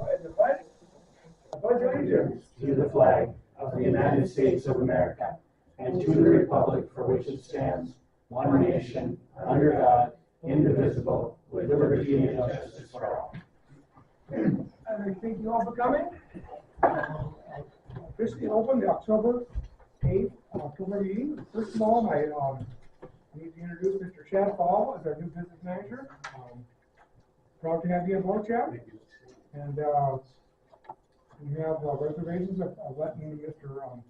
I pledge allegiance to the flag of the United States of America and to the republic for which it stands, one nation, under God, indivisible, with liberty and justice for all. And I thank you all for coming. Officially open the October 8th October meeting. First of all, I need to introduce Mr. Chad Fall as our new business manager. Proud to have you on board, Chad. And we have reservations of letting Mr.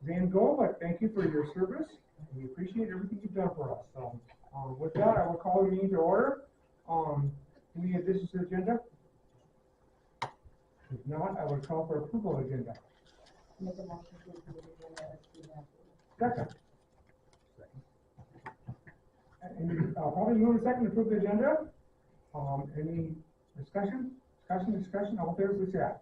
Zane go, but thank you for your service. We appreciate everything you've done for us. So with that, I will call the meeting to order. Any additions to the agenda? If not, I would call for approval of the agenda. Make a motion to approve the agenda as presented. Second. And probably move a second to approve the agenda. Any discussion? Discussion? All in favor, please say aye.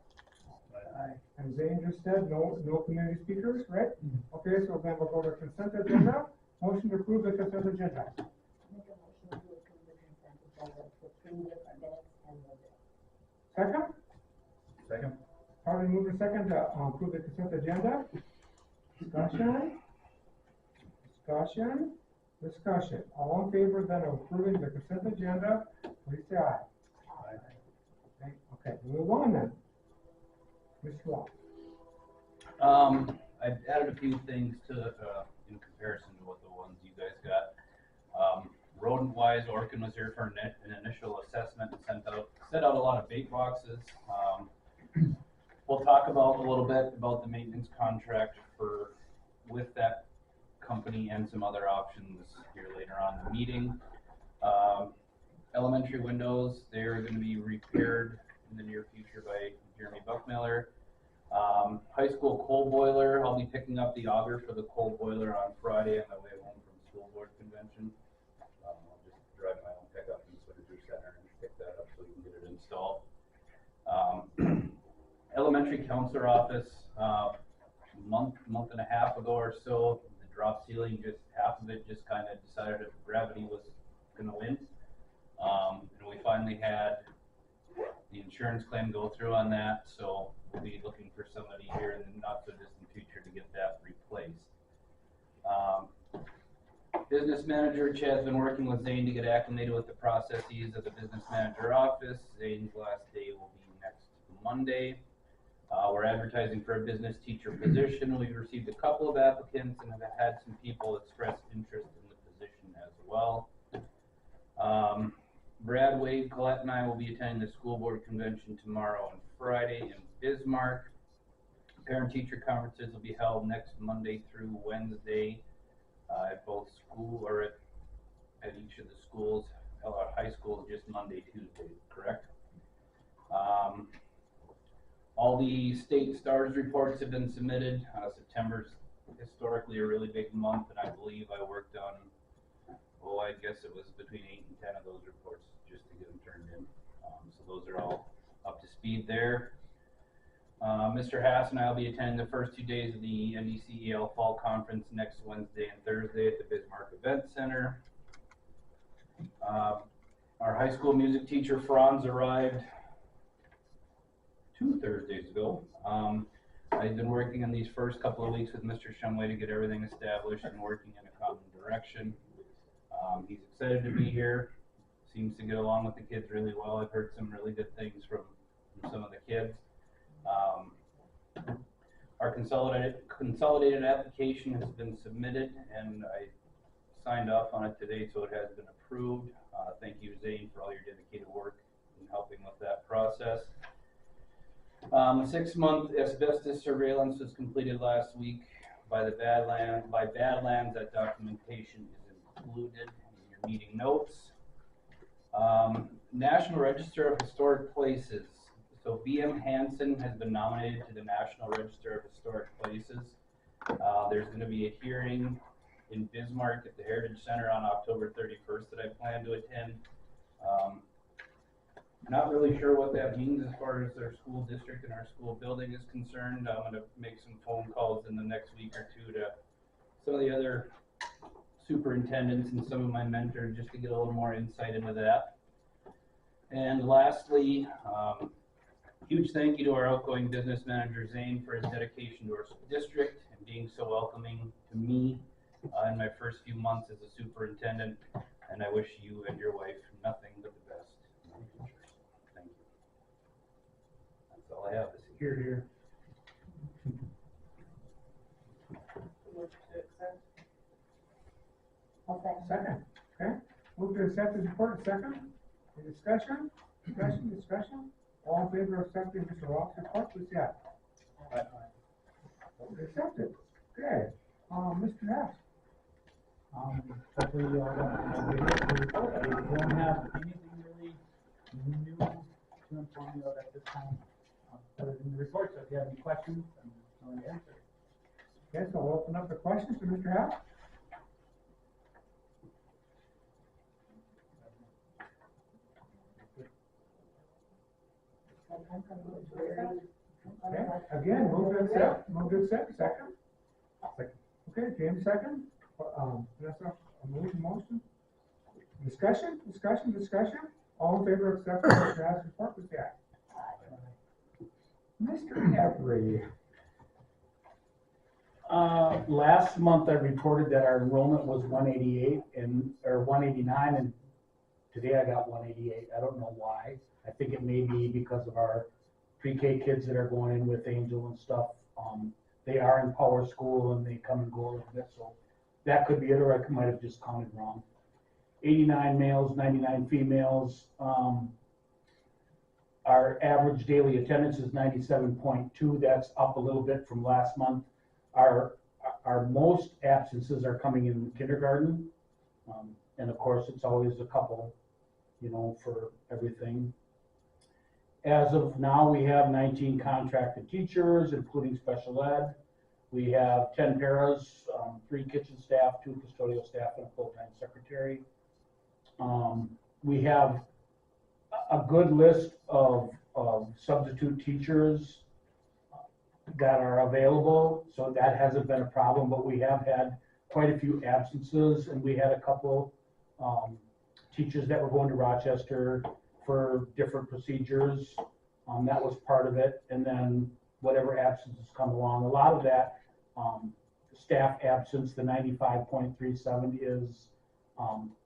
Aye. And Zane just said no community speakers, right? Okay, so then we'll go to consent agenda. Motion to approve the consent agenda. Make a motion to approve the consent agenda with 3 different minutes and the bill. Second? Second. Probably move a second to approve the consent agenda. Discussion. All in favor then of approving the consent agenda, please say aye. Aye. Okay, move on then. Mr. Law. I've added a few things to in comparison to what the ones you guys got. Rodent-wise, Orkin was here for an initial assessment and set out a lot of bait boxes. We'll talk about a little bit about the maintenance contract with that company and some other options here later on in the meeting. Elementary windows, they're going to be repaired in the near future by Jeremy Buckmiller. High school coal boiler, I'll be picking up the auger for the coal boiler on Friday on my way home from school board convention. I'll just drive my own pickup in Swinner's Center and pick that up so we can get it installed. Elementary counselor office, month and a half ago or so, the drop ceiling, just half of it just kind of decided that gravity was going to win. And we finally had the insurance claim go through on that, so we'll be looking for somebody here in the not so distant future to get that replaced. Business manager, Chad's been working with Zane to get acclimated with the processes of the business manager office. Zane's last day will be next Monday. We're advertising for a business teacher position. We've received a couple of applicants and have had some people express interest in the position as well. Brad, Wade, Colette, and I will be attending the school board convention tomorrow and Friday in Bismarck. Parent-teacher conferences will be held next Monday through Wednesday at both school or at each of the schools. High school is just Monday, Tuesday, correct? All the state STARS reports have been submitted. September's historically a really big month, and I believe I worked on, I guess it was between 8 and 10 of those reports just to get them turned in. So those are all up to speed there. Mr. Hase and I will be attending the first 2 days of the NDCEL Fall Conference next Wednesday and Thursday at the Bismarck Event Center. Our high school music teacher, Franz, arrived 2 Thursdays ago. I've been working on these first couple of weeks with Mr. Shumway to get everything established and working in a common direction. He's excited to be here. Seems to get along with the kids really well. I've heard some really good things from some of the kids. Our consolidated application has been submitted, and I signed off on it today, so it has been approved. Thank you, Zane, for all your dedicated work in helping with that process. 6-month asbestos surveillance was completed last week by Badlands. That documentation is included in your meeting notes. National Register of Historic Places. So BM Hansen has been nominated to the National Register of Historic Places. There's going to be a hearing in Bismarck at the Heritage Center on October 31st that I plan to attend. Not really sure what that means as far as our school district and our school building is concerned. I'm going to make some phone calls in the next week or two to some of the other superintendents and some of my mentors just to get a little more insight into that. And lastly, Huge thank you to our outgoing business manager, Zane, for his dedication to our district and being so welcoming to me in my first few months as a superintendent. And I wish you and your wife nothing but the best in the future. Thank you. That's all I have this year. Here, here. I'll second. Second, okay. Move to accept the report, second. Any discussion? Discussion? All in favor of accepting Mr. Rock's report, please say aye. Accepted. Okay. Mr. Hess. Hopefully you all don't report. I don't have anything really new to inform you of at this time, other than the report. So if you have any questions, I'm willing to answer. Okay, so we'll open up the questions to Mr. Hess. Okay, again, move to accept, second. Okay, James, second. Vanessa, a motion. Discussion? All in favor of accepting Mr. Haas' report, please say aye. Mr. Every. Last month I reported that our enrollment was 188 or 189, and today I got 188. I don't know why. I think it may be because of our pre-K kids that are going in with Angel and stuff. They are in power school and they come and go a little bit, so that could be it, or I might have just counted wrong. 89 males, 99 females. Our average daily attendance is 97.2. That's up a little bit from last month. Our most absences are coming in kindergarten, and of course it's always a couple, for everything. As of now, we have 19 contracted teachers, including special ed. We have 10 paras, 3 kitchen staff, 2 custodial staff, and a full-time secretary. We have a good list of substitute teachers that are available, so that hasn't been a problem, but we have had quite a few absences, and we had a couple teachers that were going to Rochester for different procedures. That was part of it, and then whatever absences come along. A lot of that staff absence, the 95.37, is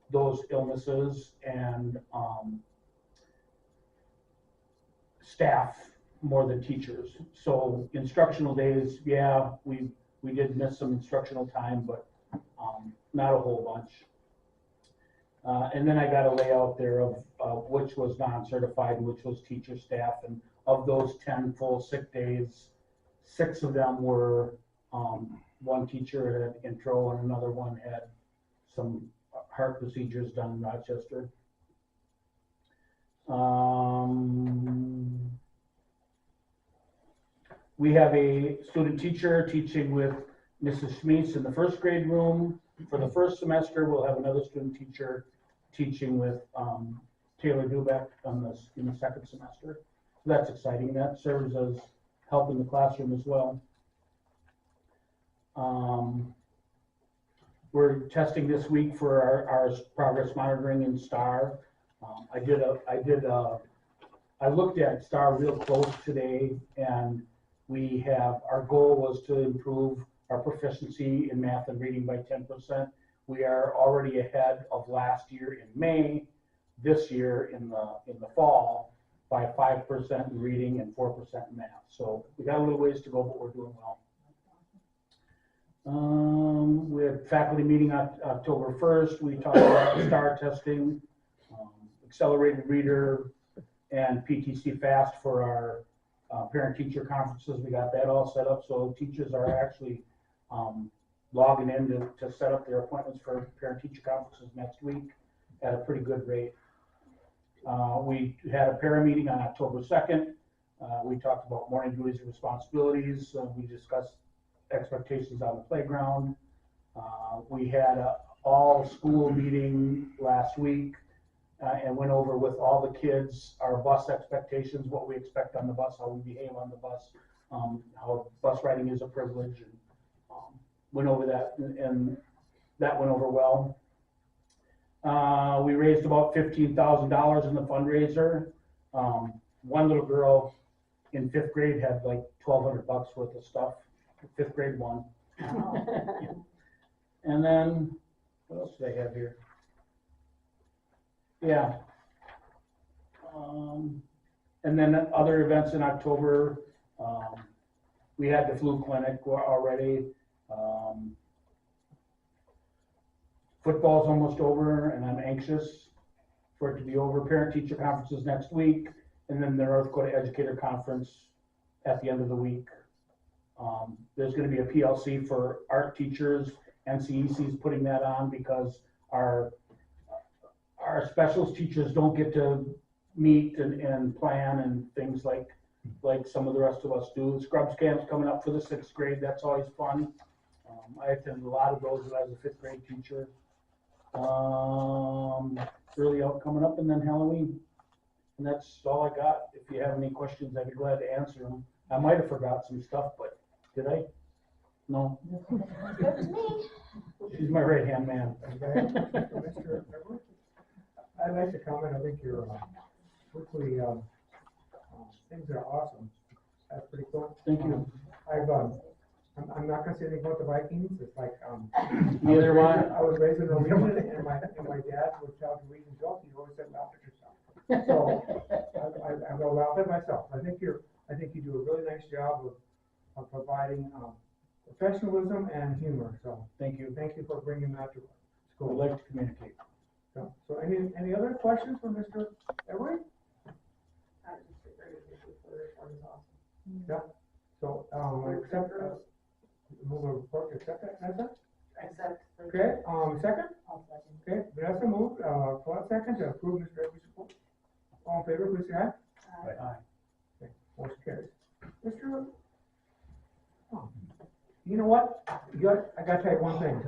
those illnesses and staff more than teachers. So instructional days, yeah, we did miss some instructional time, but not a whole bunch. And then I got a layout there of which was non-certified and which was teacher staff. And of those 10 full sick days, 6 of them were, one teacher had intro and another one had some heart procedures done in Rochester. We have a student teacher teaching with Mrs. Schmeets in the first grade room. For the first semester, we'll have another student teacher teaching with Taylor Dubeck in the second semester. So that's exciting. That serves as help in the classroom as well. We're testing this week for our progress monitoring in STAR. I looked at STAR real close today, and our goal was to improve our proficiency in math and reading by 10%. We are already ahead of last year in May, this year in the fall, by 5% in reading and 4% in math. So we got a little ways to go, but we're doing well. We had faculty meeting on October 1st. We talked about STAR testing, accelerated reader, and PTC FAST for our parent-teacher conferences. We got that all set up, so teachers are actually logging in to set up their appointments for parent-teacher conferences next week at a pretty good rate. We had a para meeting on October 2nd. We talked about morning duties and responsibilities. We discussed expectations on the playground. We had an all-school meeting last week and went over with all the kids our bus expectations, what we expect on the bus, how we behave on the bus, how bus riding is a privilege, and went over that, and that went over well. We raised about $15,000 in the fundraiser. One little girl in fifth grade had like $1,200 worth of stuff. Fifth grade won. And then, what else do they have here? Yeah. And then other events in October, we had the flu clinic already. Football's almost over, and I'm anxious for it to be over. Parent-teacher conferences next week, and then the North Dakota Educator Conference at the end of the week. There's going to be a PLC for art teachers. NCEC is putting that on because our specials teachers don't get to meet and plan and things like some of the rest of us do. Scrubs camp's coming up for the 6th grade. That's always fun. I attended a lot of those as a 5th grade teacher. Early out coming up, and then Halloween. And that's all I got. If you have any questions, I'd be glad to answer them. I might have forgot some stuff, but did I? No. That's me. She's my right-hand man. Mr. Edwards? I'd like to comment, I think your weekly things are awesome. That's pretty cool. Thank you. I'm not gonna say anything about the Vikings, it's like, Neither one. I was raised in Norwegian, and my dad would tell Norwegian jokes, he always said laugh at yourself. So, I'm gonna laugh at myself. I think you do a really nice job of providing, professionalism and humor, so. Thank you. Thank you for bringing that to I school. like to communicate. So any other questions for Mr. Edwards? I was just very busy for the report is awesome. Yeah, so, I accept, move a report, to accept that, Vanessa? Except for. Okay, second? I'll second. Okay, Vanessa moved, Claude second to approve Mr. Edwards' report. All in favor, please say aye. Aye. Okay, motion carries. Mr. You know what? I gotta tell you one thing.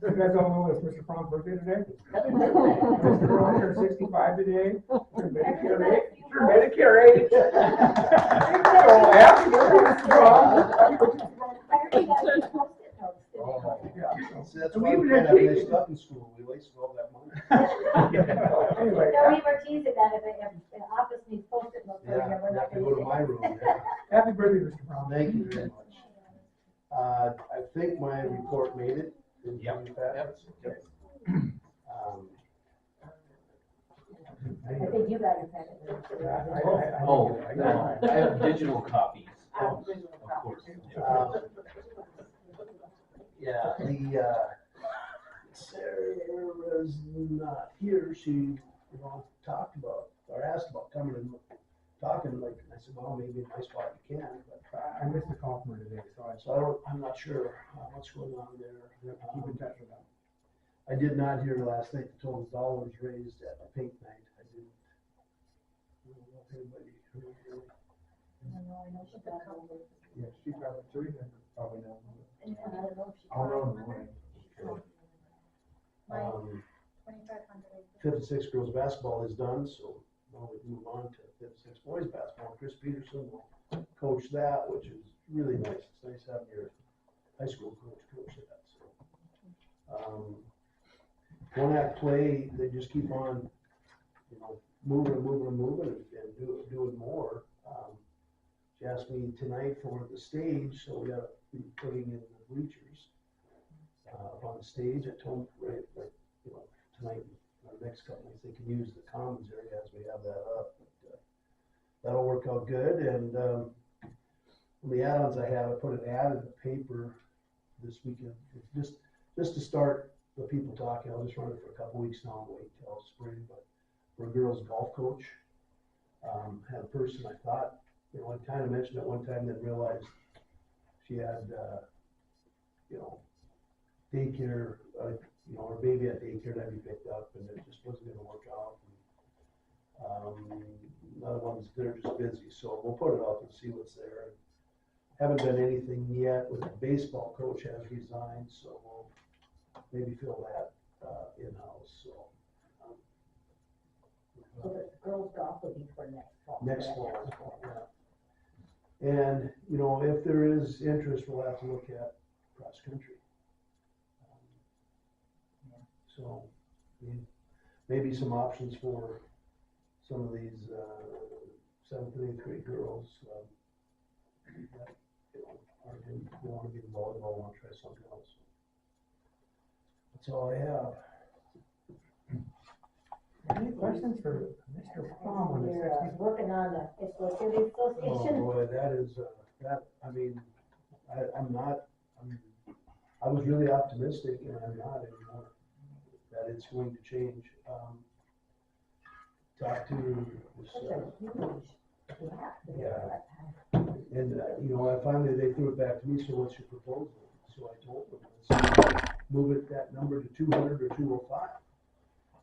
You guys all know it's Mr. Franz's birthday today. Mr. Franz turned 65 today. Turned Medicare age. Turned Medicare age. So happy birthday, Mr. Franz. Happy birthday, Mr. Franz. I heard you guys posted notes, didn't you? Yeah. See, that's And why we we even can't had have cake. nice stuff in school, we wasted all that money. Anyway, No, we were teasing that if the office needs post-it notes, we're Yeah, not you have to gonna go to use my it. room, yeah. happy birthday, Mr. Franz. Thank you very much. I think my report made it. Did you Yep. get that? Yep. I think you got your packet. I have digital copies. Of course. Yeah, Sarah's not here, she, talked about, or asked about coming and talking, like, I said, well, maybe in my spot you can, but, I missed the call from her today, so I'm not sure what's going on there. we have to keep in touch with them. I did not hear last night the total dollars raised at the paint night. I didn't. I don't know if anybody heard. I know she got it. Yeah, she probably know. And I don't know if she. I'll know in the morning. Um, 2,500. Fifth and sixth girls basketball is done, so now we move on to fifth and sixth boys basketball. Chris Peterson will coach that, which is really nice. It's nice having your high school coach that. So, one act play, they just keep on, moving and doing more. She asked me tonight for the stage, so we gotta be putting in the bleachers up on the stage. I told them, tonight, our next couple nights, they can use the commons area as we have that up. But, that'll work out good. And on the add-ons I have, I put an ad in the paper this weekend, just to start the people talking. I'll just run it for a couple weeks now and wait till spring. But for a girls golf coach, had a person I thought, I kind of mentioned at one time, then realized she had, daycare, her baby at daycare that we picked up, and it just wasn't gonna work out. Another one's, they're just busy, so we'll put it out and see what's there. Haven't done anything yet with the baseball coach has resigned, so we'll maybe fill that, in-house, so. So the girls golf will be for next fall. Next correct? fall, yeah. And, if there is interest, we'll have to look at cross country. So, maybe some options for some of these, 7th and 8th grade girls, that, aren't in, who wanna be in volleyball, wanna try something else. That's all I have. Any questions for Mr. Palm on this? You're working on the Fiscal City Oh, Association. boy, that is, I was really optimistic, and I'm not anymore, that it's going to change. Talked to this, Such a huge gap. Yeah. and, I finally, they threw it back to me, so what's your proposal? So I told them, let's move it, that number to 200 or 205,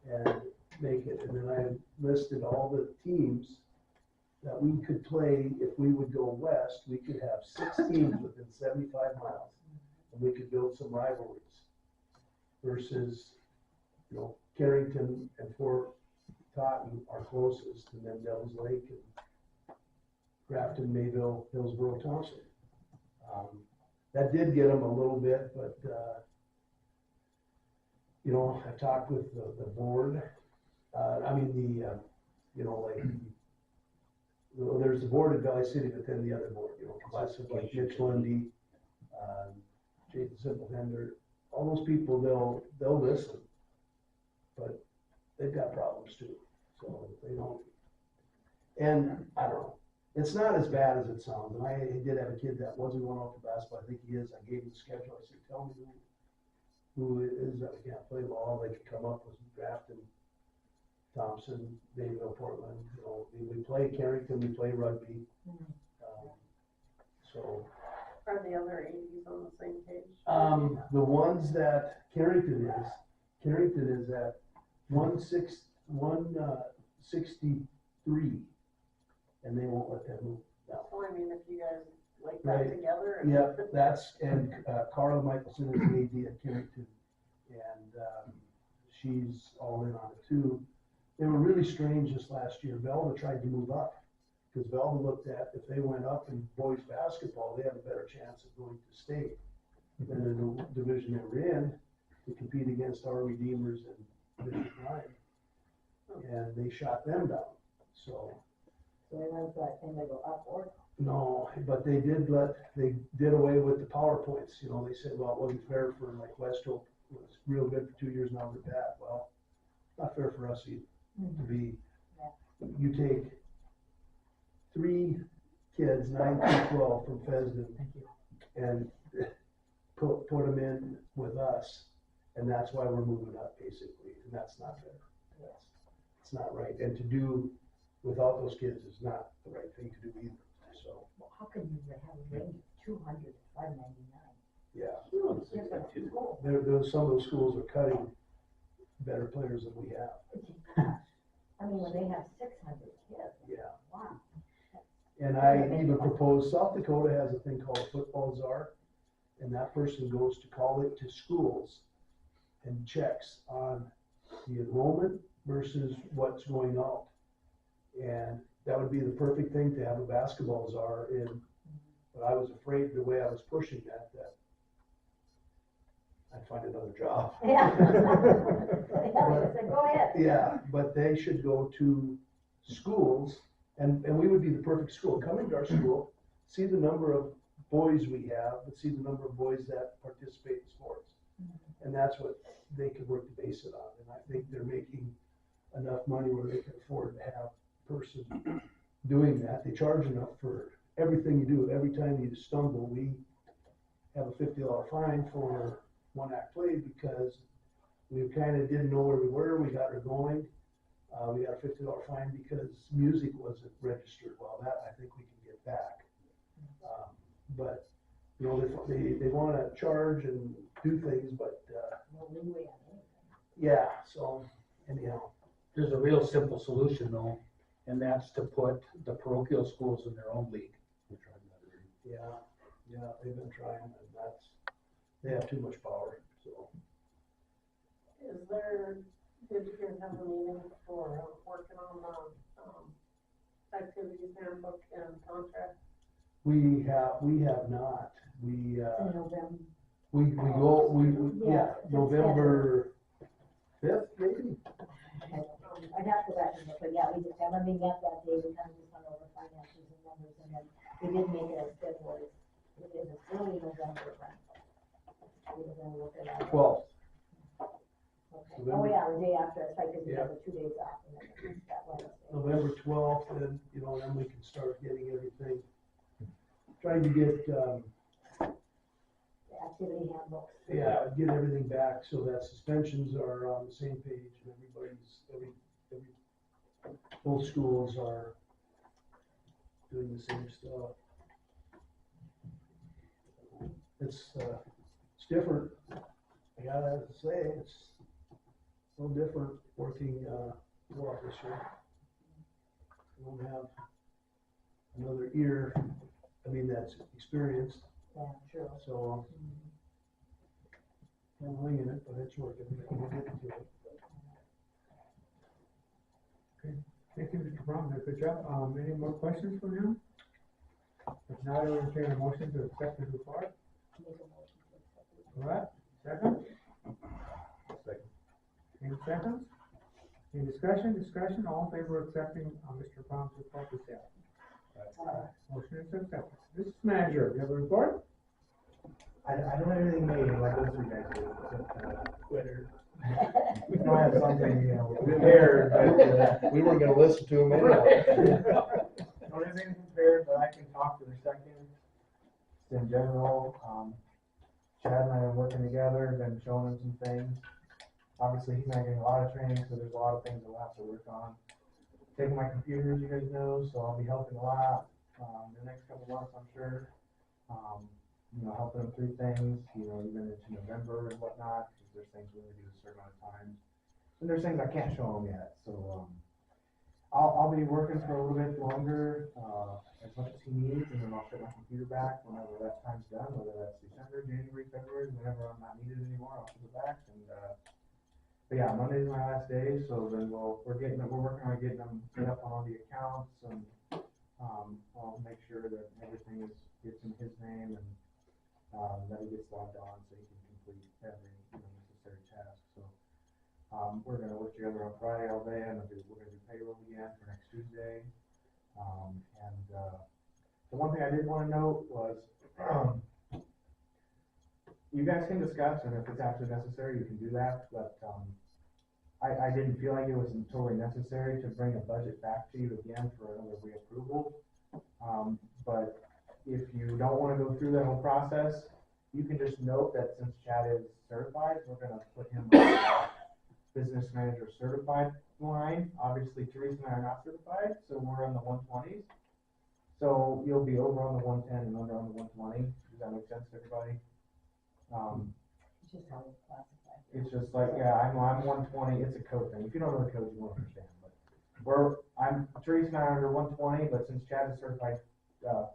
and make it, and then I listed all the teams that we could play. If we would go west, we could have 6 teams within 75 miles, and we could build some rivalries versus, Carrington and Fort Totten are closest, and then Devils Lake and Grafton, Mayville, Hillsborough, Thompson. That did get them a little bit, but, I talked with the board. There's the board at Valley City, but then the other board, consists of like Mitch Lundy, Jason Simplehender, all those people, they'll listen, but they've got problems too, so they don't. And I don't know, it's not as bad as it sounds, and I did have a kid that wasn't going out for basketball. I think he is. I gave him the schedule. I said, tell me who it is that we can't play ball. They could come up with Grafton, Thompson, Bayville, Portland. We play Carrington, we play rugby. So. Are the other 80s on the same page? The ones that Carrington is at 163, and they won't let that move down. So I mean, if you guys like that Right. together. Yeah, and Carla Michelson is the AD at Carrington, and she's all in on it too. They were really strange this last year. Velva tried to move up, because Velva looked at, if they went up in boys basketball, they had a better chance of going to state than in the division they were in, to compete against our Redeemers and Bishop Ryan. And they shot them down, so. So they went for that thing to go up or. No, but they did away with the PowerPoints. They said, well, it wasn't fair for like West Hope, it was real good for 2 years, now they're bad. Well, not fair for us either. To be, you take 3 kids, 9 through 12 from Fesden, and put them in with us, and that's why we're moving up, basically, and that's not fair. It's not right, and to do without those kids is not the right thing to do either, so. Well, how can you have a range of 200 to 599? Yeah. Huge difference in schools. Some of those schools are cutting better players than we have. I mean, when they have 600 kids. Yeah. Wow. And I even proposed, South Dakota has a thing called a football czar, and that person goes to schools and checks on the enrollment versus what's going out. And that would be the perfect thing to have a basketball czar in, but I was afraid the way I was pushing that I'd find another job. Yeah. I said, go ahead. Yeah, but they should go to schools, and we would be the perfect school. Come into our school, see the number of boys we have, but see the number of boys that participate in sports. And that's what they could work to base it on. And I think they're making enough money where they can afford to have a person doing that. They charge enough for everything you do. Every time you stumble, we have a $50 fine for one act played, because we kind of didn't know where we were. We got her going. We got a $50 fine because music wasn't registered. Well, that I think we can get back. But they want to charge and do things, but No leeway on anything. yeah. So anyhow, There's a real simple solution though, and that's to put the parochial schools in their own league. yeah, they've been trying, and they have too much power. So Did you guys have a meeting for working on the activities handbook and contract? we have not. In November. We Yeah, it's November 5th maybe. I'd have to go back and look, but yeah, we just had, when we met that day, we kind of just went over finances and numbers, and then we did make it a schedule, it is early November, right? We were gonna look at that. 12th. Okay, oh yeah, the day after, it's like, because we have the 2 days off, and then it's that Wednesday. November 12th, and, then we can start getting everything, trying to get, The activity handbooks. get everything back so that suspensions are on the same page and both schools are doing the same stuff. It's different. I gotta say, it's so different working, co-op this year. We don't have another ear, that's experienced, Yeah, true. so I'm winging it, but it's working. We'll get to it. Thank you, Mr. Brown, good job. Any more questions from you? If not, I will entertain a motion to accept the report. Make a motion to accept it. All right, second? Any seconds? Any discussion, all in favor of accepting, Mr. Brown's report, please say aye. Motion is accepted. This is manager, you have a report? I don't have anything made like those three guys do, but, Twitter. we don't have something, prepared, but, We weren't gonna listen to him anyway. don't have anything prepared, but I can talk for a second. Just in general, Chad and I are working together, been showing him some things. Obviously, he's not getting a lot of training, so there's a lot of things that we'll have to work on. Taking my computer, as you guys know, so I'll be helping a lot, the next couple months, I'm sure. Helping them through things, even into November and whatnot, because there's things we only do a certain amount of time. And there's things I can't show them yet, so, I'll be working for a little bit longer, as much as he needs, and then I'll shut my computer back whenever that time's done, whether that's December, January, February, whenever I'm not needed anymore, I'll put it back, and, but yeah, Monday's my last day, so then we're working on getting them set up on all the accounts, and, I'll make sure that everything gets in his name, and, that he gets logged on so he can complete every, necessary task, so. We're gonna work together on Friday all day, and we're gonna do payroll again for next Tuesday. The one thing I did wanna note was, you guys can discuss, and if it's absolutely necessary, you can do that, but, I didn't feel like it was totally necessary to bring a budget back to you again for another reapproval. But if you don't wanna go through that whole process, you can just note that since Chad is certified, we're gonna put him on the business manager certified line. Obviously, Teresa and I are not certified, so we're on the 120s. So you'll be over on the 110 and under on the 120. Does that make sense to everybody? It's just how it's classified. It's just like, I'm 120, it's a code thing. If you don't know the code, you won't understand. But Teresa and I are under 120, but since Chad is a certified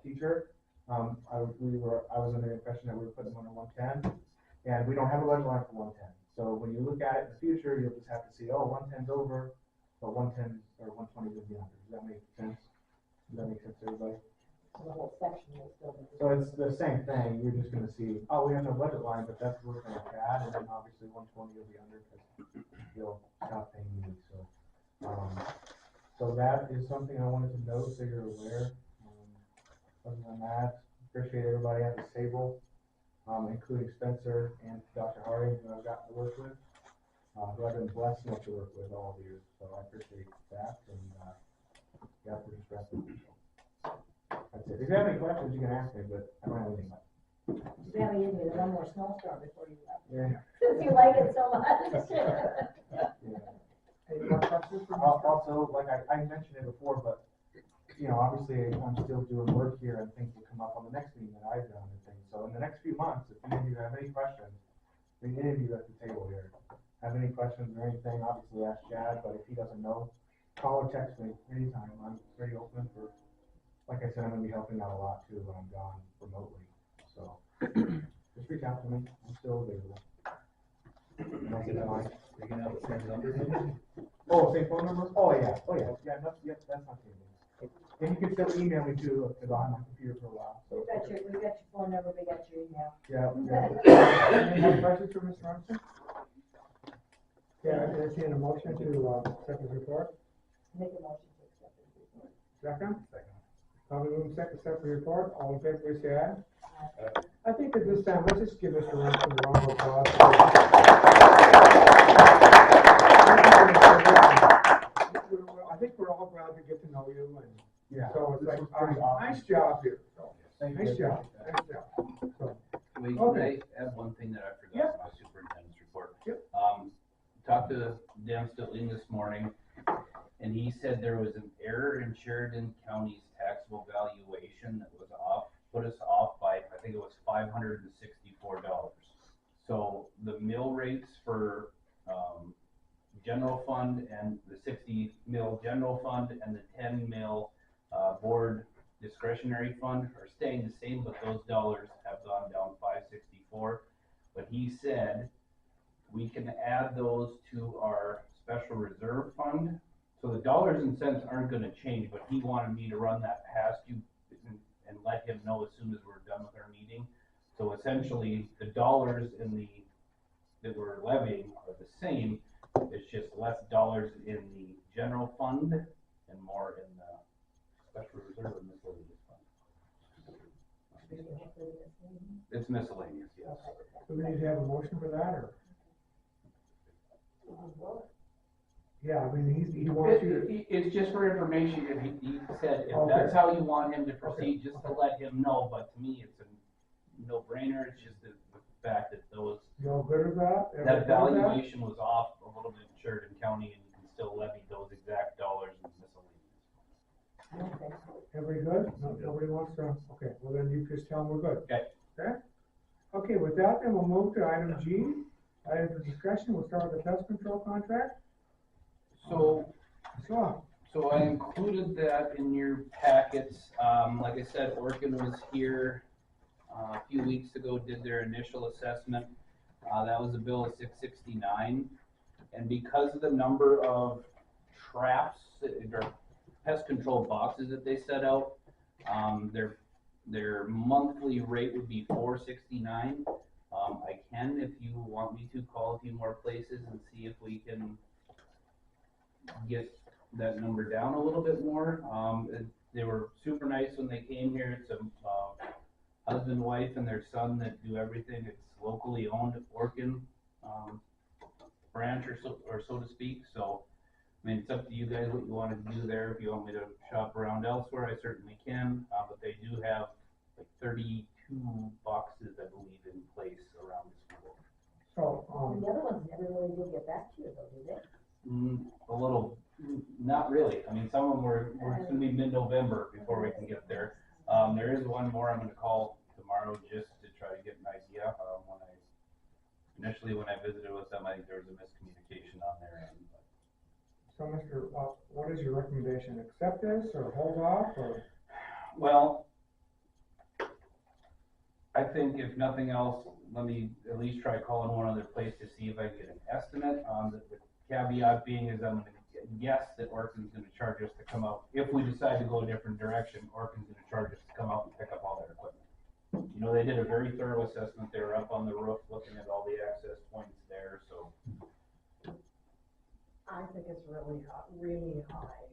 teacher, I was under the impression that we were putting him under 110, and we don't have a budget line for 110. So when you look at it in the future, you'll just have to see, 110's over, but 110 or 120 is the under. Does that make sense? Does that make sense to everybody? So the whole section will still be. So it's the same thing. You're just gonna see, we have no budget line, but that's what we're gonna add, and then obviously 120 will be under because you'll stop paying me. So that is something I wanted to know so you're aware. Other than that, appreciate everybody at this table, including Spencer and Dr. Harvey, who I've gotten to work with, who I've been blessed enough to work with all of you. So I appreciate that, and we're just wrapping up. That's it. If you have any questions, you can ask me, but I don't have anything left. Yeah, we did one more snowstorm before you left. Yeah. Since you like it so much. Any more questions from Mr. Also, like I mentioned it before, but obviously I'm still doing work here, and things will come up on the next meeting that I've done and things. So in the next few months, if any of you have any questions, any of you at the table here have any questions or anything, obviously ask Chad, but if he doesn't know, call or text me anytime. I'm very open for, like I said, I'm gonna be helping out a lot too when I'm gone remotely. So just reach out to me. I'm still available. You can have the same number. Same phone number? Yeah, that's not changing. And you can still email me too, because I'll have my computer for a while, so. We got your phone number, we got your email. Yeah. Any more questions for Mr. Armstrong? Yeah, I entertain a motion to, accept his report. Make a motion to accept this report. Second? Probably move second, accept the report. All in favor, please say aye. I think at this time, let's just give Mr. Ransom a round of applause. I think we're all glad to get to know you, and Yeah. so it's like, This was pretty awesome. nice job here. So, Thank nice you. job, nice job. So, Wait, Okay. can I add one thing that I forgot Yep. in my superintendent's report? Yep. Talked to Dan Stilling this morning, and he said there was an error in Sheridan County's taxable valuation that was off, put us off by, I think it was $564. So the mill rates for, general fund and the 60 mil general fund and the 10 mil, board discretionary fund are staying the same, but those dollars have gone down 564. But he said we can add those to our special reserve fund. So the dollars and cents aren't gonna change, but he wanted me to run that past you and let him know as soon as we're done with our meeting. So essentially, the dollars that we're levying are the same, it's just less dollars in the general fund and more in the special reserve and miscellaneous fund. It's miscellaneous, yes. do we need to have a motion for that, or? Yeah, I mean, he wants you to, It's just for information, if he said, if Okay. that's how you want him to proceed, just to let him know, but to me, it's a no-brainer, it's just the fact that you all good with that? Everybody that good with that? valuation was off a little bit in Sheridan County, and you can still levy those exact dollars in miscellaneous. Okay. Everybody good? No, nobody wants to, okay, well then you just tell them we're good. Okay. Okay? Okay, with that, then we'll move to item G, item for discussion, we'll start with the pest control contract. So, So, So I included that in your packets. Like I said, Orkin was here a few weeks ago, did their initial assessment. That was a bill of $669. And because of the number of traps, or pest control boxes that they set out, their monthly rate would be $469. I can, if you want me to, call a few more places and see if we can get that number down a little bit more. They were super nice when they came here. It's a husband, wife, and their son that do everything. It's locally owned Orkin branch, or so to speak. So, I mean, it's up to you guys what you want to do there. If you want me to shop around elsewhere, I certainly can. But they do have like 32 boxes, I believe, in place around the school. so, And the other ones never really did get back to you though, did they? A little, not really. I mean, some of them it's gonna be mid-November before we can get there. There is one more I'm gonna call tomorrow just to try to get an idea. Initially when I visited with them, I think there was a miscommunication on their end. so Mr., what is your recommendation? Accept this or hold off or? Well, I think if nothing else, let me at least try calling one other place to see if I can get an estimate. The caveat being is I'm gonna guess that Orkin's gonna charge us to come out. If we decide to go a different direction, Orkin's gonna charge us to come out and pick up all their equipment. You know, they did a very thorough assessment. They were up on the roof looking at all the access points there, so. I think it's really high.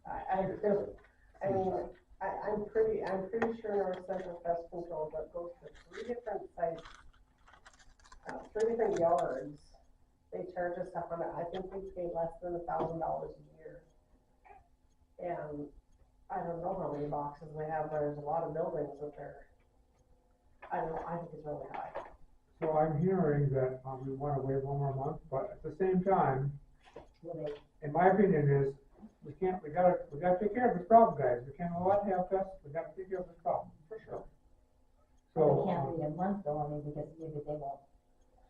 I'm pretty sure North Central Pest Control, that goes to 3 different sites, 3 different yards. They charge us I think we pay less than $1,000 a year. And I don't know how many boxes they have, there's a lot of buildings that I don't know, I think it's really high. So I'm hearing that, we wanna wait one more month, but at the same time, in my opinion is, we gotta take care of this problem, guys. We can't let have pests, we gotta take care of this problem, for sure. So So, it can't be a month though, I mean, because maybe they won't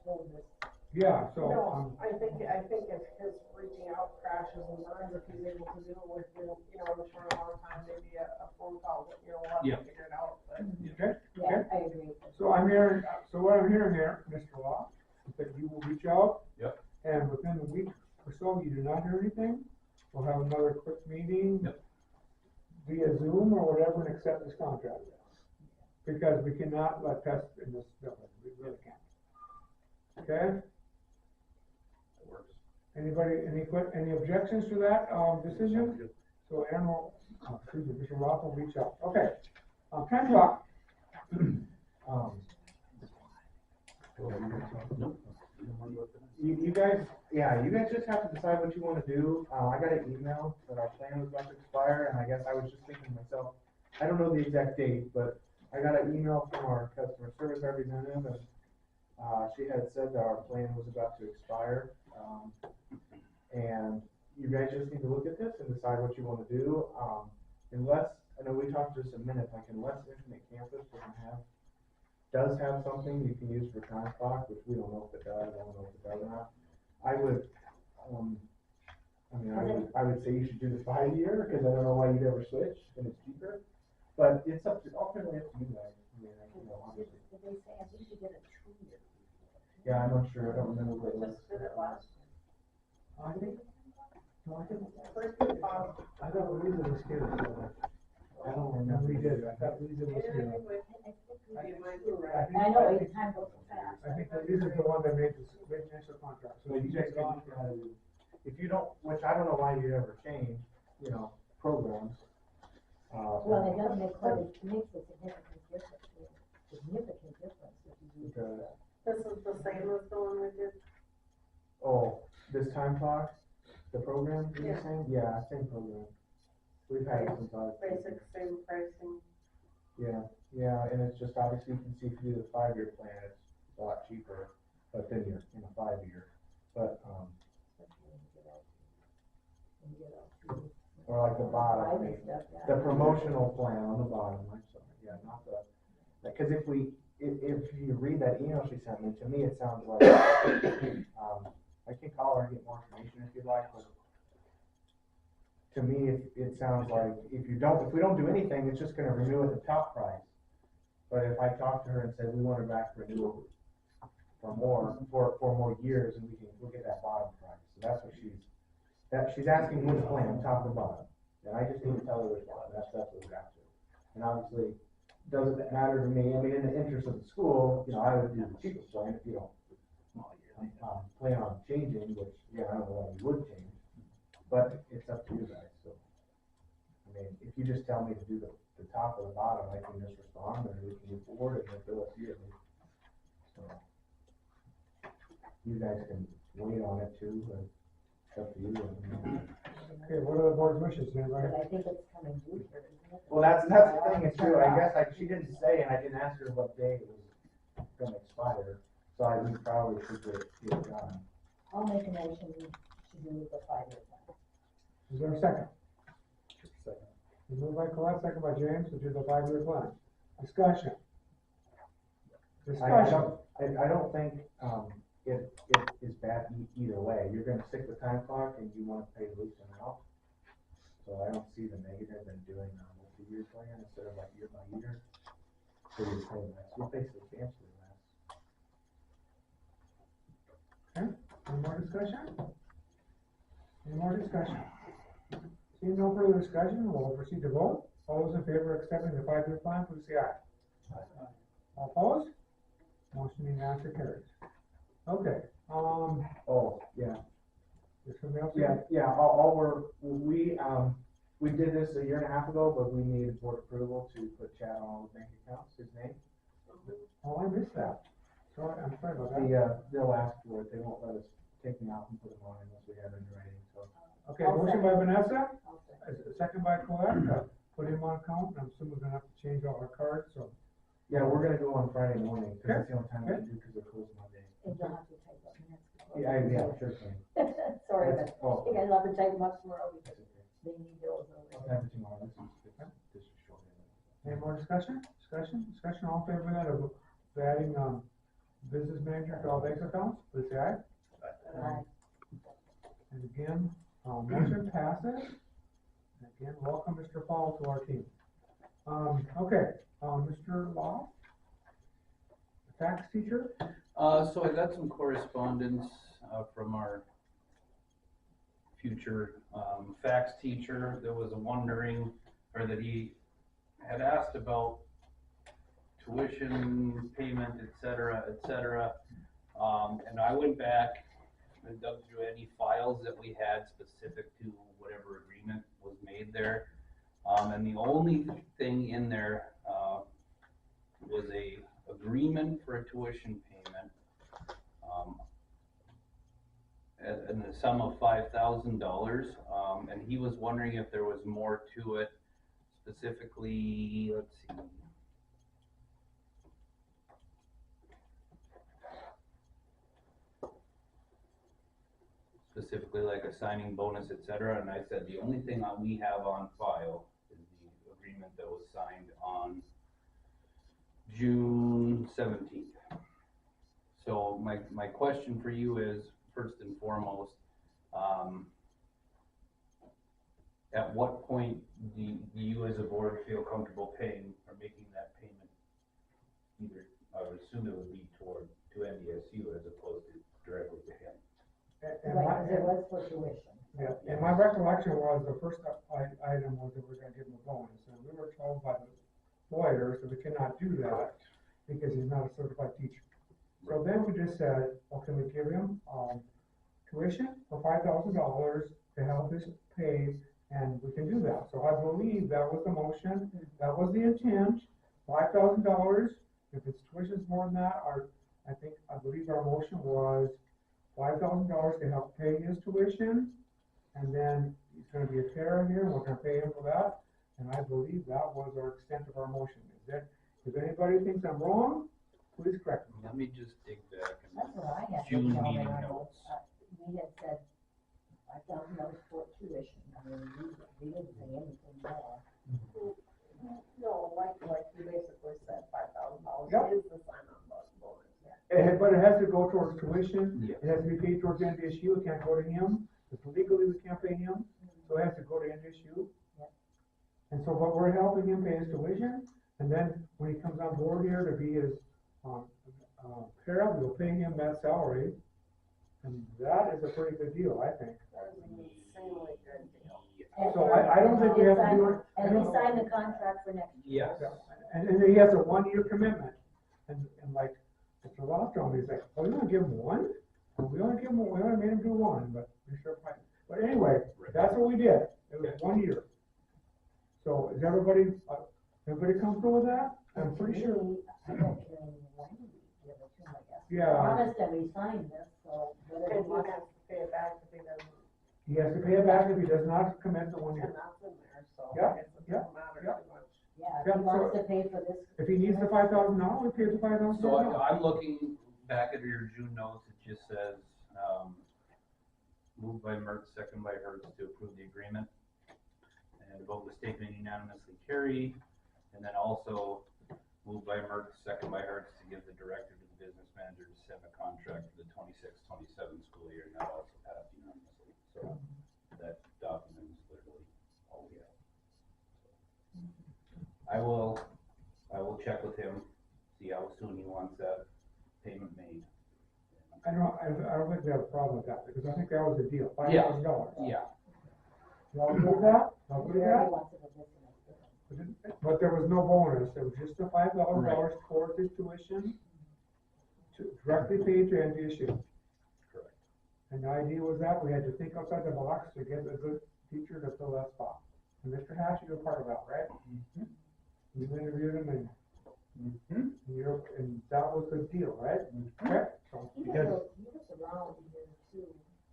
hold this. yeah, so, No, I think if his reaching out crashes and burns, if he's able to do it with, in a short amount of time, maybe a phone call, we'll have Yeah. to figure it out, but. okay? Yeah, I agree. So what I'm hearing here, Mr. Law, is that you will reach out. Yep. And within a week or so, you do not hear anything, we'll have another quick meeting. Yep. Via Zoom or whatever and accept this contract. Because we cannot let pests in this building, we really can't. Okay? works. Anybody, any objections to that, decision? So Aaron will, excuse me, Mr. Roth will reach out. Okay, 10 o'clock. You guys, yeah, you guys just have to decide what you wanna do. I got an email that our plan was about to expire, and I guess I was just thinking to myself, I don't know the exact date, but I got an email from our customer service representative, and she had said that our plan was about to expire. And you guys just need to look at this and decide what you wanna do. Unless, I know we talked just a minute, like unless Infinite Campus does have something you can use for time clock, which we don't know if it does, I don't know if it does or not. I would, I would say you should do the 5-year, because I don't know why you'd ever switch, and it's cheaper. But it's ultimately up to you guys. I mean, obviously. Did they say, I think you did a 2-year? Yeah, I'm not sure, I don't remember what it was. Just did it last. I think, no, I think, I thought Louisa was here, so I don't no, remember. we did, I thought Lisa was here. I know, the time goes so fast. I think Lisa's the one that made the initial contract, so So you guys can, if you don't, which I don't know why you'd ever change, programs. Well, it does make quite, it makes a significant difference, if you do that. This is the same as the one we did. Oh, this time clock, the program, you're Yeah. saying? Yeah, same program. We've had it since I was. Basic, same pricing. Yeah, and it's just obviously you can see if you do the 5-year plan, it's a lot cheaper, but then you're in a 5-year. But, or like the bottom, the promotional plan on the bottom, I'm sorry, yeah, not the, because if you read that email she sent me, to me, it sounds like, I can call her and get more information if you'd like, but to me, it sounds like if we don't do anything, it's just gonna renew at the top price. But if I talk to her and say, we want it back renewal for more years, and we'll get that bottom price. So that's what she's asking which plan, top to bottom. And I just need to tell her which one, that's what we got to. And obviously, doesn't matter to me, I mean, in the interest of the school, I would do the cheapest plan if you don't plan on changing, which, I don't know why you would change, but it's up to you guys, so. I mean, if you just tell me to do the top or the bottom, I can just respond, and we can move forward and bill it yearly. So, you guys can wait on it too, but it's up to you. Okay, what are the board's wishes, anybody? But I think it's coming due here, isn't it? Well, that's the thing, it's true, I guess, she didn't say, and I didn't ask her what day it was gonna expire, so we probably should get it done. I'll make a motion to do the 5-year plan. Is there a second? Moved by Colette, second by James, to do the 5-year plan. Discussion. I don't think, it is bad either way. You're gonna stick with time clock and you wanna pay the least amount. So I don't see the negative in doing a multi-year plan instead of like year by year. So you pay less, you pay substantially less. Okay, any more discussion? Any more discussion? Seeing no further discussion, we'll proceed to vote. All those in favor of accepting the 5-year plan, please say aye. All opposed? Motion unanimously carries. Okay, Oh, yeah. is somebody else? We did this a year and a half ago, but we needed board approval to put Chad on all the bank accounts, his name. Oh, I missed that. Sorry, I'm sorry about that. They'll ask for it, they won't let us take them out and put them on unless we have it in writing, so. Okay, motion by Vanessa, I'll second. second by Colette, put him on account. I'm assuming we're gonna have to change all our cards, so. Yeah, we're gonna go on Friday morning, cause that's the only time we can do, cause they're closed Monday. And you'll have to type up minutes. Yeah, sure thing. Sorry, but Oh, you guys will have to type much more because that's okay. they need those I'll over. have it tomorrow, this is short. Any more discussion? Discussion, all in favor of adding, business manager to all bank accounts, please say aye. And again, motion passes. And again, welcome Mr. Paul to our team. Okay, Mr. Law? Tax teacher? So I got some correspondence, from our future, fax teacher that was wondering, or that he had asked about tuition payment, et cetera, et cetera. And I went back, I dug through any files that we had specific to whatever agreement was made there. And the only thing in there, was a agreement for a tuition payment, in the sum of $5,000, and he was wondering if there was more to it, specifically, let's see. Specifically like a signing bonus, etc. And I said, the only thing that we have on file is the agreement that was signed on June 17th. So my question for you is, first and foremost, at what point do you as a board feel comfortable paying or making that payment? Either, I would assume it would be to NDSU as opposed to directly to him. And Right, 'cause it was for tuition. yeah, and my recollection was the first item was that we're gonna give him a bonus, and we were told by the lawyers that we cannot do that because he's not a certified teacher. So then we just said, well, can we give him, tuition for $5,000 to help us pay, and we can do that. So I believe that was the motion, that was the intent, $5,000. If it's tuition's more than that, I believe our motion was $5,000 to help pay his tuition, and then he's gonna be a para here, and we're gonna pay him for that, and I believe that was our extent of our motion. If anybody thinks I'm wrong, please correct me. Let me just dig back That's what I had. June down meeting in our notes. We had said $5,000 for tuition, I mean, we didn't say anything more. No, like you basically said, $5,000 Yep. is the sign-on bonus. But it has to go towards tuition, Yeah. it has to be paid towards NDSU, it can't go to him, because legally we can't pay him, so it has to go to NDSU. Yep. And so, but we're helping him pay his tuition, and then when he comes on board here to be his, para, we'll pay him that salary, and that is a pretty good deal, I think. That is an insanely good deal. And- So I don't think we have to do it. I And we don't- signed the contract for next year. Yes. And then he has a 1-year commitment, and like, Mr. Lofton, he's like, oh, you wanna give him one? Well, we only made him do one, but we sure fine. But anyway, that's what we did, it was 1 year. So is everybody comfortable with that? I'm pretty sure. I don't care when we give it to him, I guess. Yeah. Promised that we signed this, so whether he And he wants. has to pay it back if he doesn't, He has to pay it back if he does not commit to 1 and year. that's in there, so Yeah, I guess it yeah, doesn't matter yeah. too much. Yeah, if Yeah, he wants so to pay for this. If he needs the $5,000, we pay the $5,000. So I'm looking back at your June notes, it just says, moved by Mertz, second by Hertz to approve the agreement. And the vote was taken unanimously carried, and then also moved by Mertz, second by Hertz to give the director to the business manager to send a contract for the 26-27 school year, and that also passed unanimously. So that document is literally all we have. I will check with him, see how soon he wants that payment made. I don't think we have a problem with that, because I think that was the deal, $5,000. Yeah, Y'all agree with that? Y'all agree with Where he that? wants to put this in. But there was no bonus, it was just the $5,000 towards his tuition, directly paid to NDSU. correct. And the idea was that we had to think outside the box to get a good teacher to fill that spot. And Mr. Hatch, you're part of that, right? You interviewed him and and that was the deal, right? Okay, so, He Because- was around here too.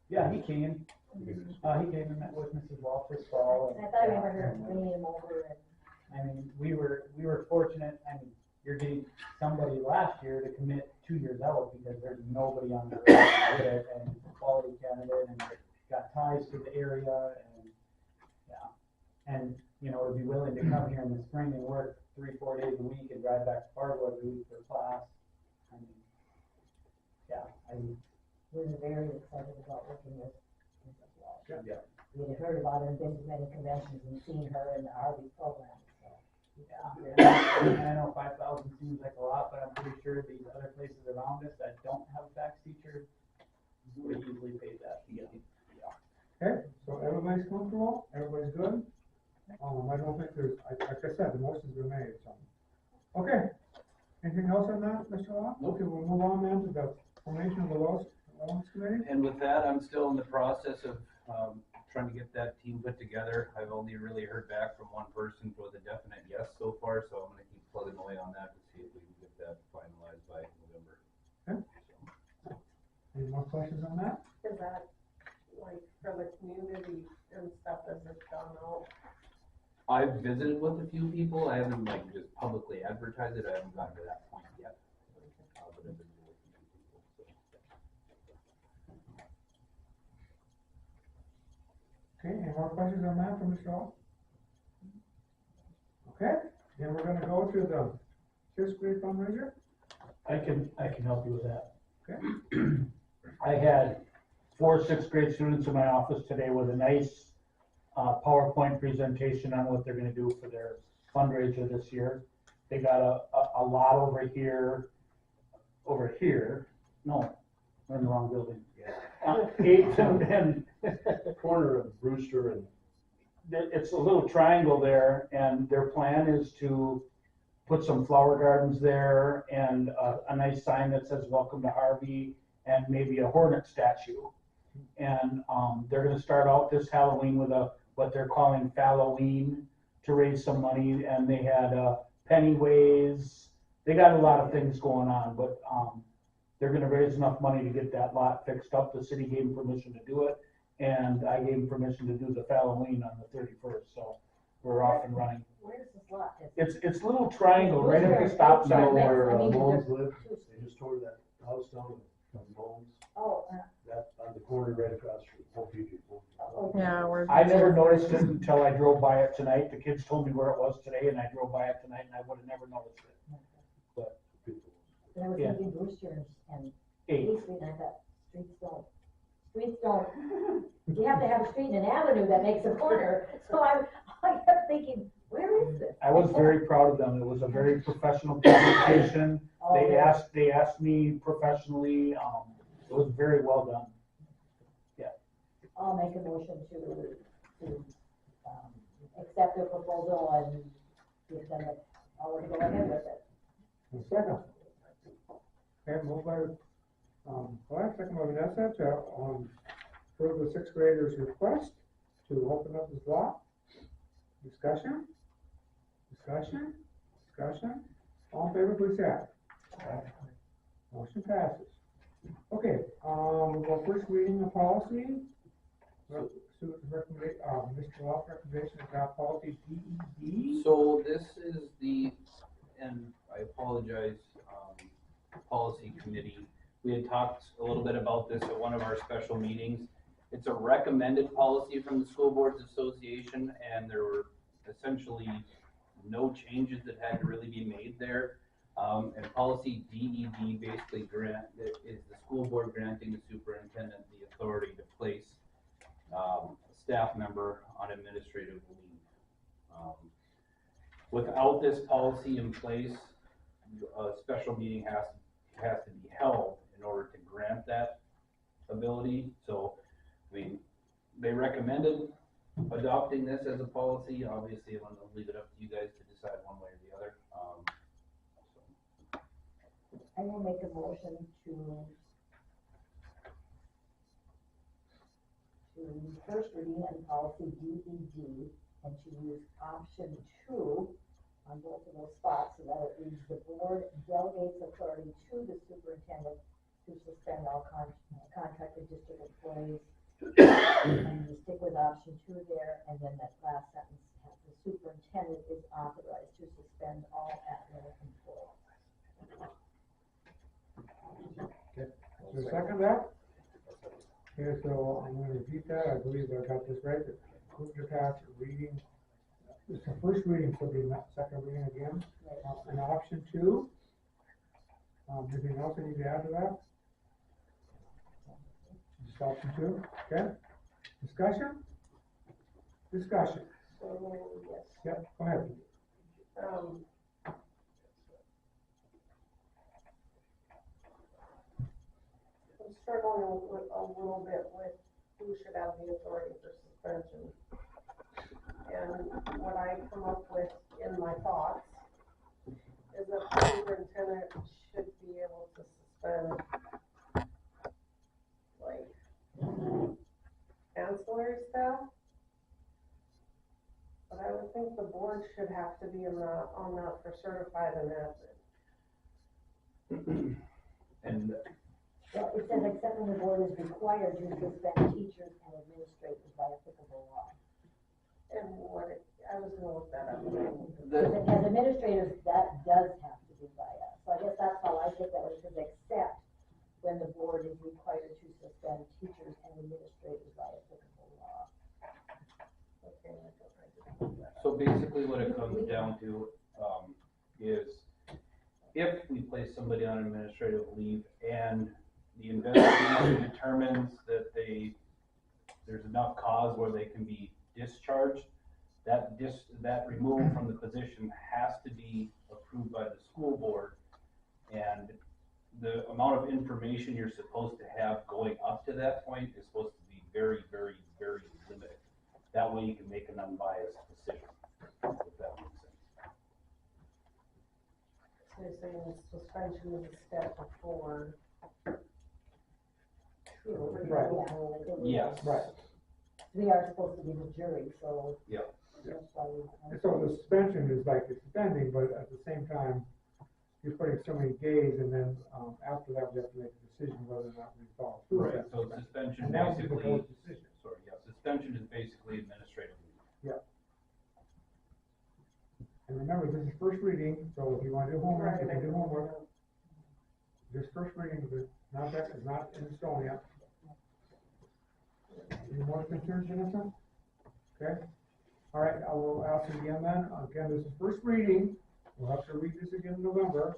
Yeah, he came. He came and met with Mrs. Walsh this fall. I thought I remember her bringing him over and. I mean, we were fortunate, I mean, you're getting somebody last year to commit 2 years out because there's nobody on the road that did it, and he's a quality candidate and got ties to the area and, yeah. And, you know, to be willing to come here in the spring and work 3-4 days a week and drive back to Fargo every week for class. I mean, yeah, We were very excited about working with Mrs. Walsh. yeah. We had heard about her and been to many conventions and seen her in the Harvey program, so. Yeah, and I know 5,000 seems like a lot, but I'm pretty sure these other places around us that don't have a fax teacher would easily pay that. Yeah. okay, so everybody's comfortable, everybody's good? I don't think there's, like I said, the motion's been made, so. Okay, anything else on that, Mr. Law? Nope. Okay, we'll move on then to the formation of the Performance Committee? And with that, I'm still in the process of, trying to get that team put together. I've only really heard back from one person with a definite yes so far, so I'm gonna keep plugging away on that to see if we can get that finalized by November. Okay. Any more questions on that? Is that like for the community and stuff, as it's gone out? I've visited with a few people. I haven't like just publicly advertised it. I haven't gotten to that point yet. But I've visited with a few people, so. Okay, any more questions on that from Mr. Hall? Okay, then we're gonna go to the sixth grade fundraiser. I can help you with that. Okay. I had 4 sixth grade students in my office today with a nice PowerPoint presentation on what they're gonna do for their fundraiser this year. They got a lot over here, no, we're in the wrong building. 8th and Corner of Brewster and. it's a little triangle there, and their plan is to put some flower gardens there and a nice sign that says welcome to Harvey and maybe a hornet statue. And they're gonna start out this Halloween with what they're calling Falloween to raise some money, and they had Pennyways. They got a lot of things going on, but they're gonna raise enough money to get that lot fixed up. The city gave them permission to do it, and I gave them permission to do the Falloween on the 31st, so we're off and running. Where's this lot? It's a little triangle right at the stop Sure, You know sign. next- where I mean, Moans there's live? two- They just tore that house down in Moans. Oh, That, on the corner right across the street. okay. Yeah, we're. I never noticed it until I drove by it tonight. The kids told me where it was today, and I drove by it tonight, and I would have never noticed it. And I was Yeah. thinking Brewster and 8. Street, and I thought, streets don't, you have to have a street and an avenue that makes a corner, so I kept thinking, where is this? I was very proud of them. It was a very professional presentation. Oh, They yeah. asked me professionally. It was very well done. I'll make a motion to accept their proposal and give them the, I'll go ahead with it. And second. Okay, moved by, Glenn, second by Vanessa to, approve the sixth graders' request to open up this lot. Discussion? All in favor, please say aye. Motion passes. Okay, we'll go first reading of policy. Mr. Law's recommendation is adopt policy DED. So this is and I apologize, policy committee. We had talked a little bit about this at one of our special meetings. It's a recommended policy from the School Boards Association, and there were essentially no changes that had to really be made there. And policy DED basically is the school board granting the superintendent the authority to place a staff member on administrative leave. Without this policy in place, a special meeting has to be held in order to grant that ability. So, I mean, they recommended adopting this as a policy. Obviously, I'm gonna leave it up to you guys to decide one way or the other. I will make a motion to first reading on policy DED and to use option 2 on both of those spots, so that it reads, the board delegates authority to the superintendent to suspend all contracted district employees. And you stick with option 2 there, and then that last sentence has, the superintendent is authorized to suspend all at-will employees. Is there a second that? Okay, so I'm gonna repeat that, I believe I got this right, move to pass reading, it's the first reading, so be not second reading again, and option 2. Anything else I need to add to that? Just option 2, okay? Discussion? So, yes. Yep, go ahead. I'm struggling with a little bit with who should have the authority for suspension. And what I come up with in my thoughts is that the superintendent should be able to suspend board should have to be on that for certified and admin. And Well, it says except when the board is required to suspend teachers and administrators by applicable law. And I was gonna look that up. Because it has administrators, that does have to be by us. So I guess that's how I take that, when it says except when the board is required to suspend teachers and administrators by applicable law. Okay, I don't know. so basically what it comes down to, is if we place somebody on administrative leave and the investigation determines that there's enough cause where they can be discharged, that removal from the position has to be approved by the school board. And the amount of information you're supposed to have going up to that point is supposed to be very, very, very limited. That way you can make an unbiased decision, if that makes sense. So you're saying suspension is a step before. Right. Yes. Right. We are supposed to be the jury, so. Yeah. That's why we. And so the suspension is like the suspending, but at the same time, you're putting so many days, and then, after that, we have to make a decision whether or not we follow through. Right, with so that. suspension And that would be the basically, board's decision. sorry, yeah, suspension is basically administrative leave. And remember, this is first reading, so if you wanna do homework, you can do homework. This first reading is not in stone yet. Any more concerns, Vanessa? Okay, all right, I will ask you again then, again, this is first reading, we'll have to read this again in November.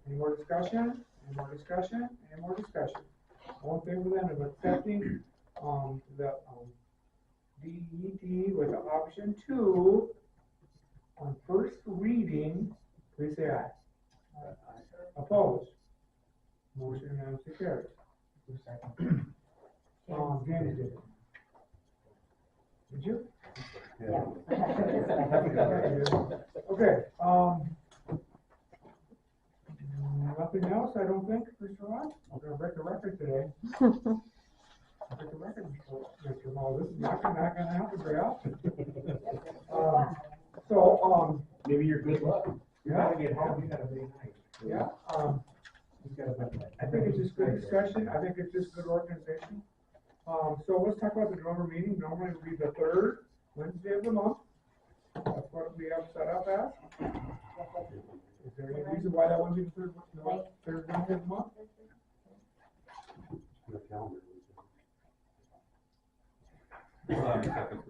Any more discussion, any more discussion, any more discussion? All in favor then of accepting, the, DED with option 2 on first reading, please say aye. Opposed? Motion unanimously carries. James did it. Did you? Yeah. Okay, nothing else, I don't think, Mr. Ross? I'm gonna break the record today. Break the record, Mr. Hall, this is not gonna happen very often. Maybe you're good luck. You Yeah. gotta get home, you gotta be nice. Yeah, You gotta be nice. I think it's just good discussion, I think it's just good organization. So let's talk about the November meeting, normally it would be the third Wednesday of the month. That's what we have set up as. Is there any reason why that wouldn't be the third Wednesday of the month? Hold on a second.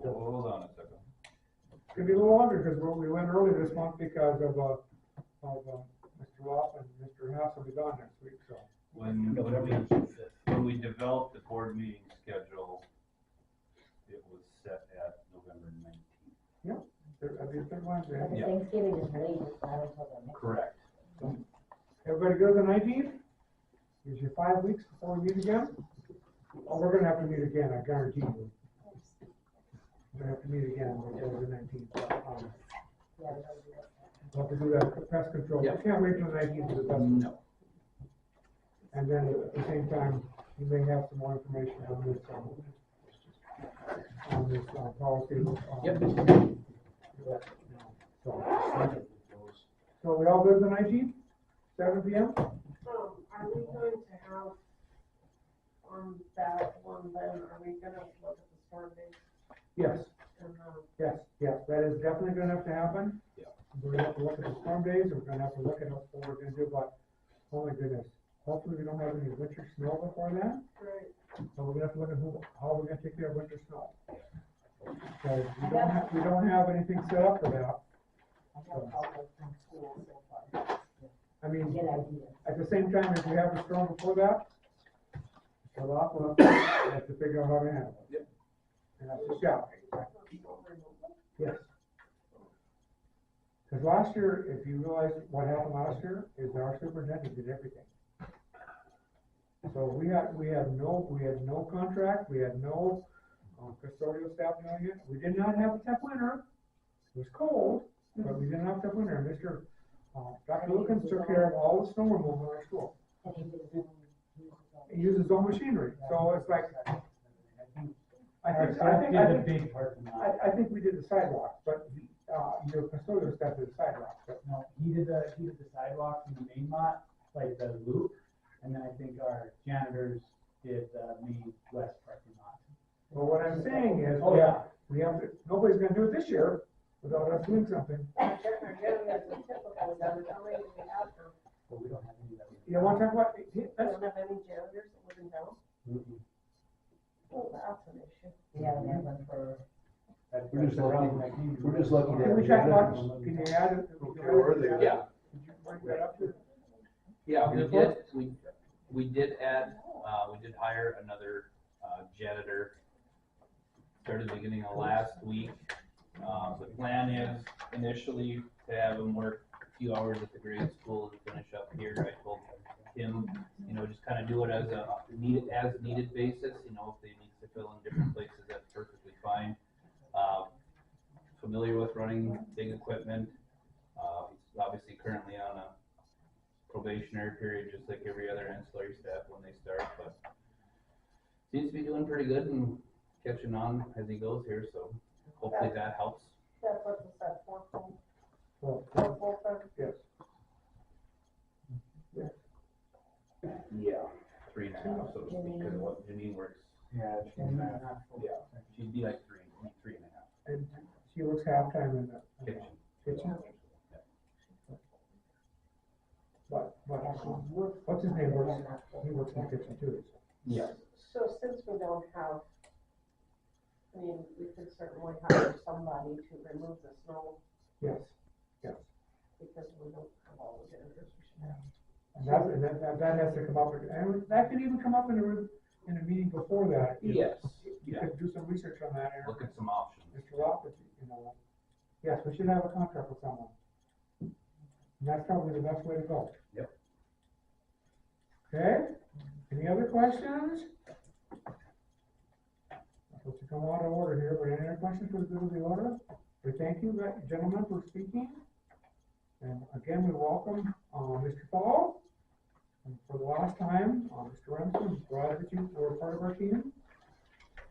Hold on a second. It's gonna be a little longer, because we went early this month because of Mr. Ross and Mr. Hase will be gone next week, so. When we developed the board meeting schedule, it was set at November 19th. That'd be the third Wednesday. But the Thanksgiving is late, it's not until the next. Correct. Everybody go to the 19th? Gives you 5 weeks before we meet again? Oh, we're gonna have to meet again, I guarantee you. We're gonna have to meet again before the 19th. Yeah, we don't do that. We'll have to do that pest control. We Yeah. can't wait till the 19th for the pest control. No. And then at the same time, you may have some more information on this, policy. Yep. So we all good the 19th, 7 p.m.? Are we going to have on that one then, are we gonna look at the storm days Yes, and, yes, that is definitely gonna have to happen. Yeah. We're gonna have to look at the storm days, we're gonna have to look at what we're gonna do, but, oh my goodness, hopefully we don't have any winter snow before then. right, So we're gonna have to look at how we're gonna take care of winter snow. So we don't have anything set up for that. I have called from school so far. I mean, Good idea. at the same time, if we have a storm before that, we'll have to figure out how to handle it. Yep. And that's the shot. Yes. Because last year, if you realize what happened last year, is our superintendent did everything. So we had no contract, we had no custodial staff doing it. We did not have a tough winter. It was cold, but we didn't have a tough winter. And Mr. Dr. Wilkins took care of all the snow removal in our school. He uses his own machinery. So it's like, I Our think, staff did the big parking lot. I think we did the sidewalks, but, your custodial staff did the sidewalks, but. No, he did the sidewalks in the main lot, like the loop, and then I think our janitors did the main west parking lot. Well, what I'm saying is, Oh, yeah. we have to, nobody's gonna do it this year without us doing something. Our janitors are typical, how many do we have now? But we don't have any of that. You wanna talk about, We don't have any janitors that live in town? Oh, that's an issue. We haven't had one for, We're just lucky, we're just lucky to can have we talk about, janitors. can you add it? Where were they? Yeah. Did you bring that up to? Yeah, we did, we did add, we did hire another, janitor. Started the beginning of last week. The plan is initially to have him work a few hours at the grade school and finish up here. I told him, you know, just kind of do it as a needed basis, you know, if they need to fill in different places, that's perfectly fine. Familiar with running big equipment. He's obviously currently on a probationary period, just like every other ancillary staff when they start, but seems to be doing pretty good and catching on as he goes here, so hopefully that helps. That's what was that, four Well, full time? yes. Yeah, 3.5, so to speak, because of what Janine works. Yeah, it's not full. Yeah, she'd be like 3.5. And she works halftime in the Kitchen. kitchen. But, what's his name works, he works in the kitchen too. Yeah. So since we don't have, I mean, we could certainly hire somebody to remove the snow Yes, yes. because we don't have all the janitors. And that has to come up, and that could even come up in a meeting before that. Yes, You yeah, could do some research on that, Aaron. look at some options. Mr. Rock, you know, yes, we should have a contract with someone. And that's probably the best way to go. Yep. Okay, any other questions? I'm supposed to come out of order here, but any other questions for the good of the order? We thank you, gentlemen, for speaking. And again, we welcome, Mr. Fall. And for the last time, Mr. Remsen, glad that you were part of our team.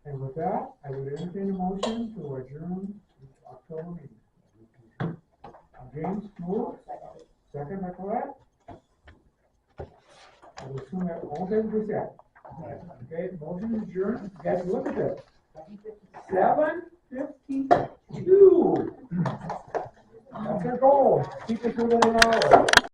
And with that, I would entertain a motion to adjourn the October meeting. James, move. Second by Colette. I will assume that all in favor, say aye. Okay, motion is adjourned. Guys, look at this. 7:52. That's our goal. Keep it to 1 hour.